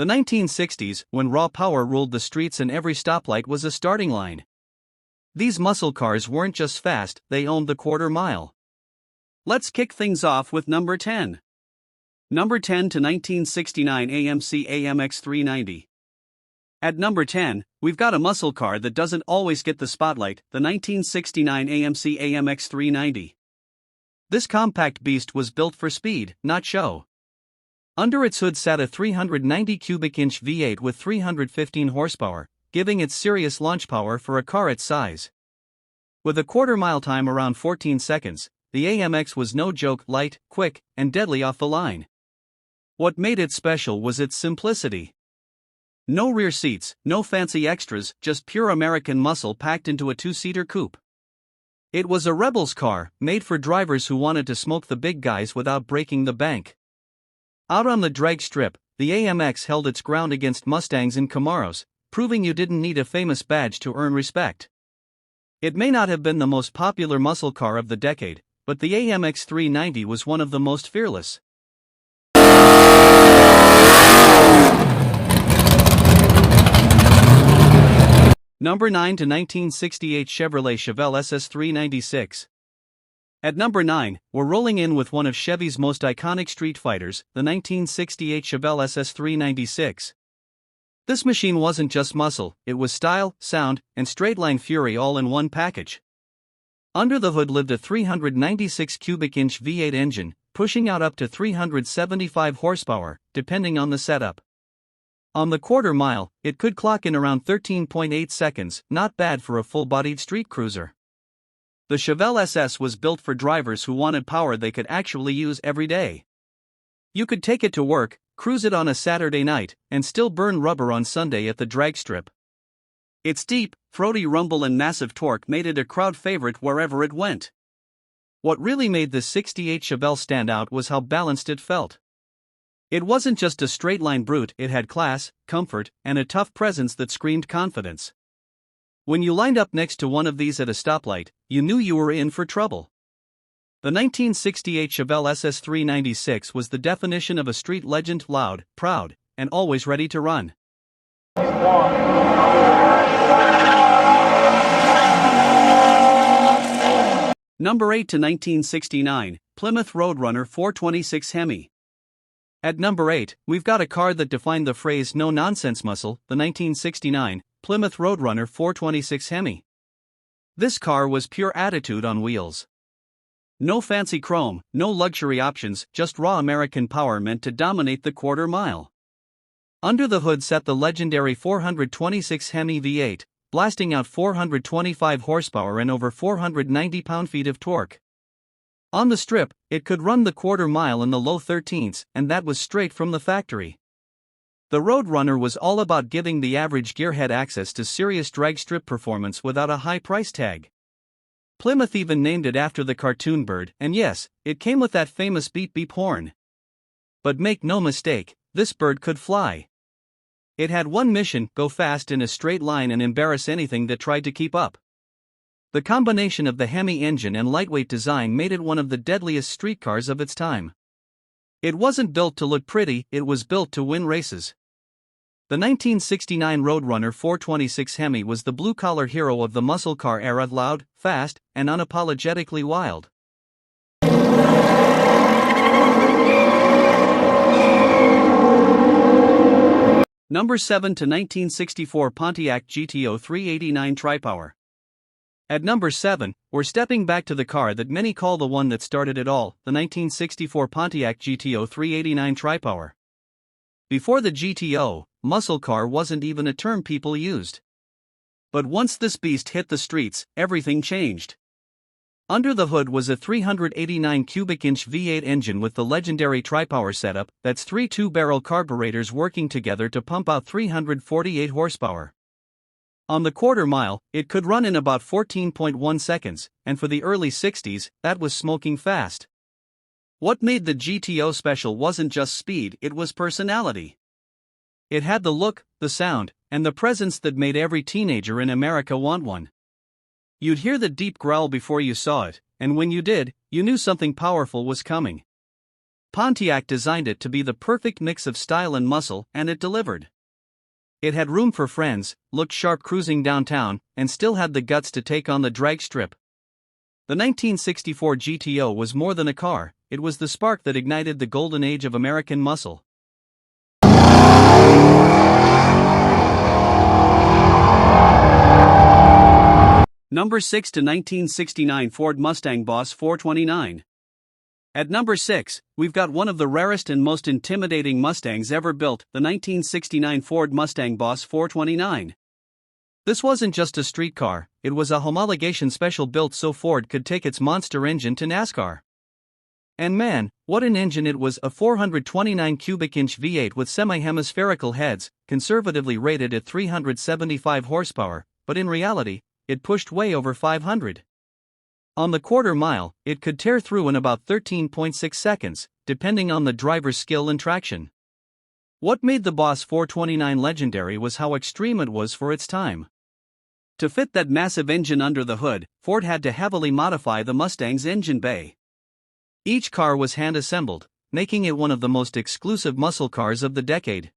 The 1960s, when raw power ruled the streets and every stoplight was a starting line. These muscle cars weren't just fast, they owned the quarter mile. Let's kick things off with number 10. Number 10 to 1969 AMC AMX 390. At number 10, we've got a muscle car that doesn't always get the spotlight, the 1969 AMC AMX 390. This compact beast was built for speed, not show. Under its hood sat a 390 cubic inch V8 with 315 horsepower, giving it serious launch power for a car its size. With a quarter-mile time around 14 seconds, the AMX was no joke, light, quick, and deadly off the line. What made it special was its simplicity. No rear seats, no fancy extras, just pure American muscle packed into a two-seater coupe. It was a rebel's car, made for drivers who wanted to smoke the big guys without breaking the bank. Out on the drag strip, the AMX held its ground against Mustangs and Camaros, proving you didn't need a famous badge to earn respect. It may not have been the most popular muscle car of the decade, but the AMX 390 was one of the most fearless. Number 9 to 1968 Chevrolet SS 396. At number 9, we're rolling in with one of Chevy's most iconic street fighters, the 1968 Chevrolet SS 396. This machine wasn't just muscle, it was style, sound, and straight-line fury all in one package. Under the hood lived a 396 cubic inch V8 engine, pushing out up to 375 horsepower, depending on the setup. On the quarter mile, it could clock in around 13.8 seconds, not bad for a full-bodied street cruiser. The Chevelle SS was built for drivers who wanted power they could actually use every day. You could take it to work, cruise it on a Saturday night, and still burn rubber on Sunday at the drag strip. Its deep, throaty rumble and massive torque made it a crowd favorite wherever it went. What really made the 68 Chevelle stand out was how balanced it felt. It wasn't just a straight-line brute, it had class, comfort, and a tough presence that screamed confidence. When you lined up next to one of these at a stoplight, you knew you were in for trouble. The 1968 Chevelle SS 396 was the definition of a street legend, loud, proud, and always ready to run. Number 8 to 1969, Plymouth Roadrunner 426 Hemi. At number 8, we've got a car that defined the phrase no-nonsense muscle, the 1969 Plymouth Roadrunner 426 Hemi. This car was pure attitude on wheels. No fancy chrome, no luxury options, just raw American power meant to dominate the quarter mile. Under the hood sat the legendary 426 Hemi V8, blasting out 425 horsepower and over 490 pound-feet of torque. On the strip, it could run the quarter mile in the low 13s, and that was straight from the factory. The Roadrunner was all about giving the average gearhead access to serious drag strip performance without a high price tag. Plymouth even named it after the cartoon bird, and yes, it came with that famous beep-beep horn. But make no mistake, this bird could fly. It had one mission: go fast in a straight line and embarrass anything that tried to keep up. The combination of the Hemi engine and lightweight design made it one of the deadliest street cars of its time. It wasn't built to look pretty, it was built to win races. The 1969 Roadrunner 426 Hemi was the blue-collar hero of the muscle car era, loud, fast, and unapologetically wild. Number 7 to 1964 Pontiac GTO 389 Tri-Power. At number 7, we're stepping back to the car that many call the one that started it all, the 1964 Pontiac GTO 389 Tri-Power. Before the GTO, muscle car wasn't even a term people used. But once this beast hit the streets, everything changed. Under the hood was a 389 cubic inch V8 engine with the legendary Tri-Power setup, that's three two-barrel carburetors working together to pump out 348 horsepower. On the quarter mile, it could run in about 14.1 seconds, and for the early 60s, that was smoking fast. What made the GTO special wasn't just speed, it was personality. It had the look, the sound, and the presence that made every teenager in America want one. You'd hear the deep growl before you saw it, and when you did, you knew something powerful was coming. Pontiac designed it to be the perfect mix of style and muscle, and it delivered. It had room for friends, looked sharp cruising downtown, and still had the guts to take on the drag strip. The 1964 GTO was more than a car, it was the spark that ignited the golden age of American muscle. Number 6 to 1969 Ford Mustang Boss 429. At number 6, we've got one of the rarest and most intimidating Mustangs ever built, the 1969 Ford Mustang Boss 429. This wasn't just a street car, it was a homologation special built so Ford could take its monster engine to NASCAR. And man, what an engine it was, a 429 cubic inch V8 with semi-hemispherical heads, conservatively rated at 375 horsepower, but in reality, it pushed way over 500. On the quarter mile, it could tear through in about 13.6 seconds, depending on the driver's skill and traction. What made the Boss 429 legendary was how extreme it was for its time. To fit that massive engine under the hood, Ford had to heavily modify the Mustang's engine bay. Each car was hand-assembled, making it one of the most exclusive muscle cars of the decade.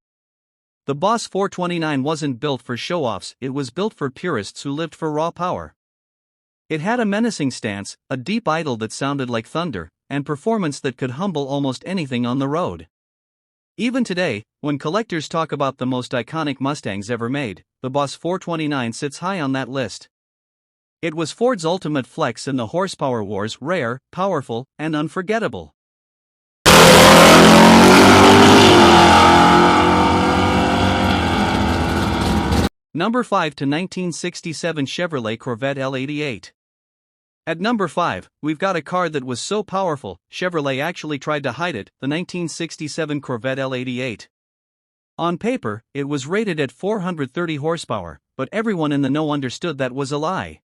The Boss 429 wasn't built for show-offs, it was built for purists who lived for raw power. It had a menacing stance, a deep idle that sounded like thunder, and performance that could humble almost anything on the road. Even today, when collectors talk about the most iconic Mustangs ever made, the Boss 429 sits high on that list. It was Ford's ultimate flex in the horsepower wars, rare, powerful, and unforgettable. Number 5 to 1967 Chevrolet Corvette L88. At number 5, we've got a car that was so powerful, Chevrolet actually tried to hide it, the 1967 Corvette L88. On paper, it was rated at 430 horsepower, but everyone in the know understood that was a lie.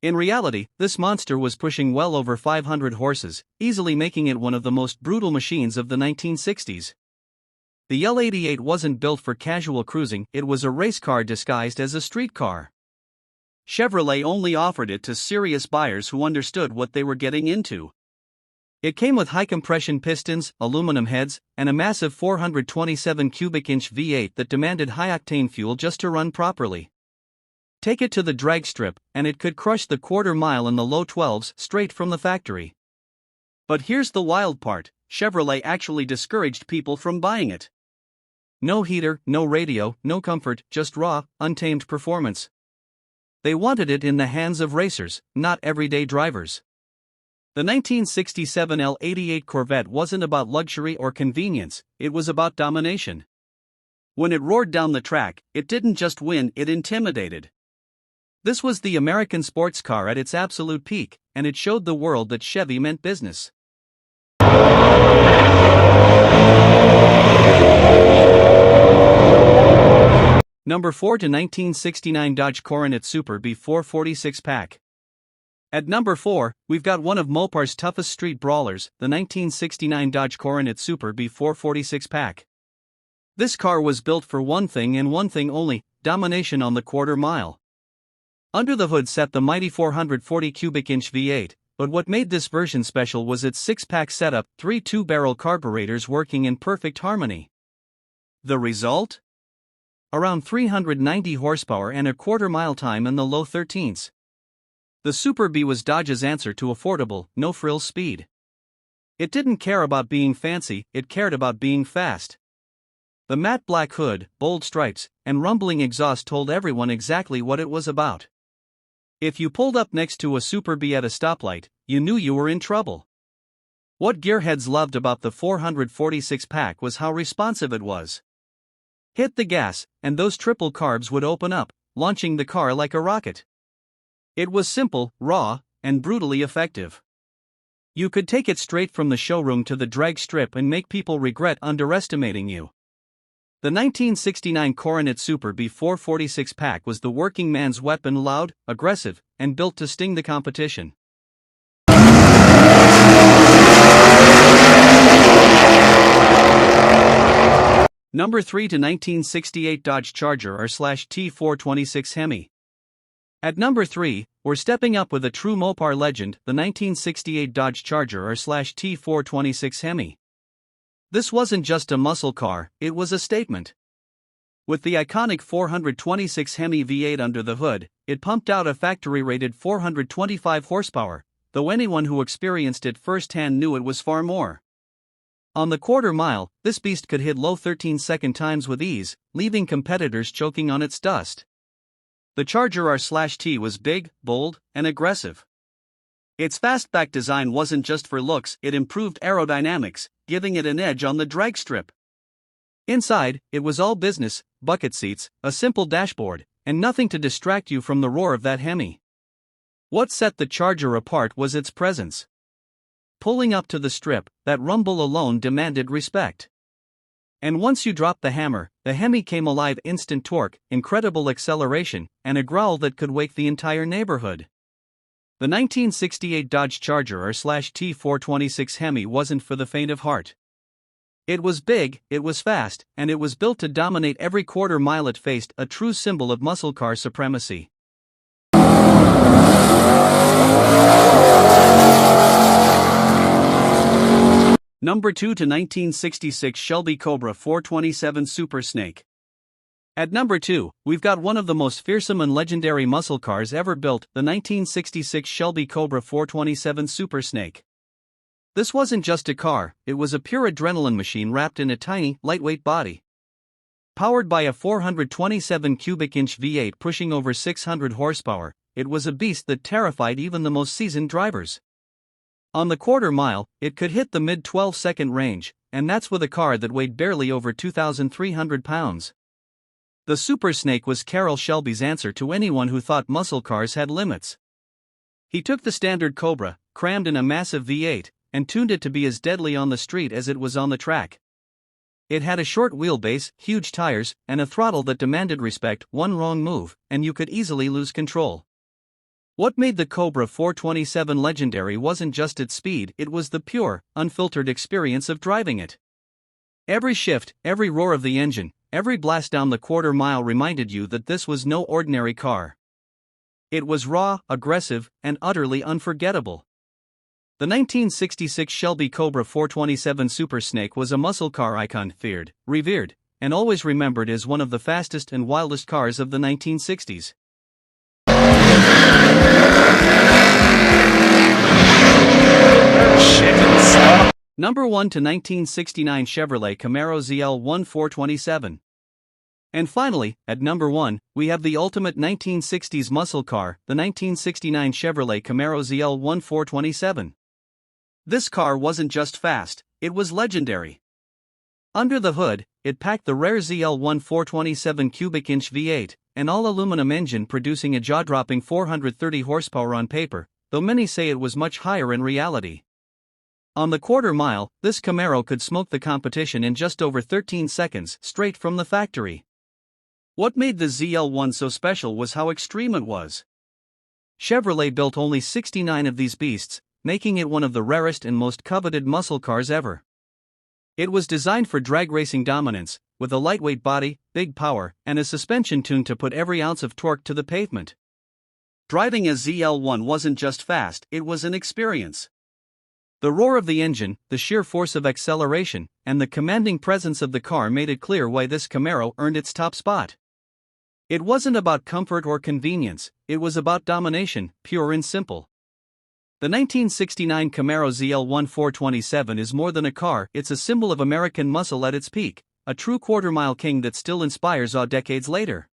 In reality, this monster was pushing well over 500 horses, easily making it one of the most brutal machines of the 1960s. The L88 wasn't built for casual cruising, it was a race car disguised as a street car. Chevrolet only offered it to serious buyers who understood what they were getting into. It came with high-compression pistons, aluminum heads, and a massive 427 cubic inch V8 that demanded high-octane fuel just to run properly. Take it to the drag strip, and it could crush the quarter mile in the low 12s straight from the factory. But here's the wild part, Chevrolet actually discouraged people from buying it. No heater, no radio, no comfort, just raw, untamed performance. They wanted it in the hands of racers, not everyday drivers. The 1967 L88 Corvette wasn't about luxury or convenience, it was about domination. When it roared down the track, it didn't just win, it intimidated. This was the American sports car at its absolute peak, and it showed the world that Chevy meant business. Number 4 to 1969 Dodge Coronet Super B 446 pack. At number 4, we've got one of Mopar's toughest street brawlers, the 1969 Dodge Coronet Super B 446 pack. This car was built for one thing and one thing only, domination on the quarter mile. Under the hood sat the mighty 440 cubic inch V8, but what made this version special was its six-pack setup, 3 two-barrel carburetors working in perfect harmony. The result? Around 390 horsepower and a quarter-mile time in the low 13s. The Super B was Dodge's answer to affordable, no-frills speed. It didn't care about being fancy, it cared about being fast. The matte black hood, bold stripes, and rumbling exhaust told everyone exactly what it was about. If you pulled up next to a Super B at a stoplight, you knew you were in trouble. What gearheads loved about the 446 pack was how responsive it was. Hit the gas, and those triple carbs would open up, launching the car like a rocket. It was simple, raw, and brutally effective. You could take it straight from the showroom to the drag strip and make people regret underestimating you. The 1969 Coronet Super B 446 pack was the working man's weapon, loud, aggressive, and built to sting the competition. Number 3 to 1968 Dodge Charger R/T426 Hemi. At number 3, we're stepping up with a true Mopar legend, the 1968 Dodge Charger R/T426 Hemi. This wasn't just a muscle car, it was a statement. With the iconic 426 Hemi V8 under the hood, it pumped out a factory-rated 425 horsepower, though anyone who experienced it firsthand knew it was far more. On the quarter mile, this beast could hit low 13-second times with ease, leaving competitors choking on its dust. The Charger R/T was big, bold, and aggressive. Its fastback design wasn't just for looks, it improved aerodynamics, giving it an edge on the drag strip. Inside, it was all business: bucket seats, a simple dashboard, and nothing to distract you from the roar of that Hemi. What set the Charger apart was its presence. Pulling up to the strip, that rumble alone demanded respect. And once you dropped the hammer, the Hemi came alive: instant torque, incredible acceleration, and a growl that could wake the entire neighborhood. The 1968 Dodge Charger R/T 426 Hemi wasn't for the faint of heart. It was big, it was fast, and it was built to dominate every quarter mile it faced, a true symbol of muscle car supremacy. Number 2 to 1966 Shelby Cobra 427 Super Snake. At number 2, we've got one of the most fearsome and legendary muscle cars ever built, the 1966 Shelby Cobra 427 Super Snake. This wasn't just a car, it was a pure adrenaline machine wrapped in a tiny, lightweight body. Powered by a 427 cubic inch V8 pushing over 600 horsepower, it was a beast that terrified even the most seasoned drivers. On the quarter mile, it could hit the mid 12-second range, and that's with a car that weighed barely over 2,300 pounds. The Super Snake was Carroll Shelby's answer to anyone who thought muscle cars had limits. He took the standard Cobra, crammed in a massive V8, and tuned it to be as deadly on the street as it was on the track. It had a short wheelbase, huge tires, and a throttle that demanded respect. One wrong move, and you could easily lose control. What made the Cobra 427 legendary wasn't just its speed, it was the pure, unfiltered experience of driving it. Every shift, every roar of the engine, every blast down the quarter mile reminded you that this was no ordinary car. It was raw, aggressive, and utterly unforgettable. The 1966 Shelby Cobra 427 Super Snake was a muscle car icon, feared, revered, and always remembered as one of the fastest and wildest cars of the 1960s. Number 1 to 1969 Chevrolet Camaro ZL1 427. And finally, at number 1, we have the ultimate 1960s muscle car, the 1969 Chevrolet Camaro ZL1 427. This car wasn't just fast, it was legendary. Under the hood, it packed the rare ZL1 427 cubic inch V8, an all-aluminum engine producing a jaw-dropping 430 horsepower on paper, though many say it was much higher in reality. On the quarter mile, this Camaro could smoke the competition in just over 13 seconds, straight from the factory. What made the ZL1 so special was how extreme it was. Chevrolet built only 69 of these beasts, making it one of the rarest and most coveted muscle cars ever. It was designed for drag racing dominance, with a lightweight body, big power, and a suspension tuned to put every ounce of torque to the pavement. Driving a ZL1 wasn't just fast, it was an experience. The roar of the engine, the sheer force of acceleration, and the commanding presence of the car made it clear why this Camaro earned its top spot. It wasn't about comfort or convenience, it was about domination, pure and simple. The 1969 Camaro ZL1 427 is more than a car, it's a symbol of American muscle at its peak, a true quarter-mile king that still inspires awe decades later.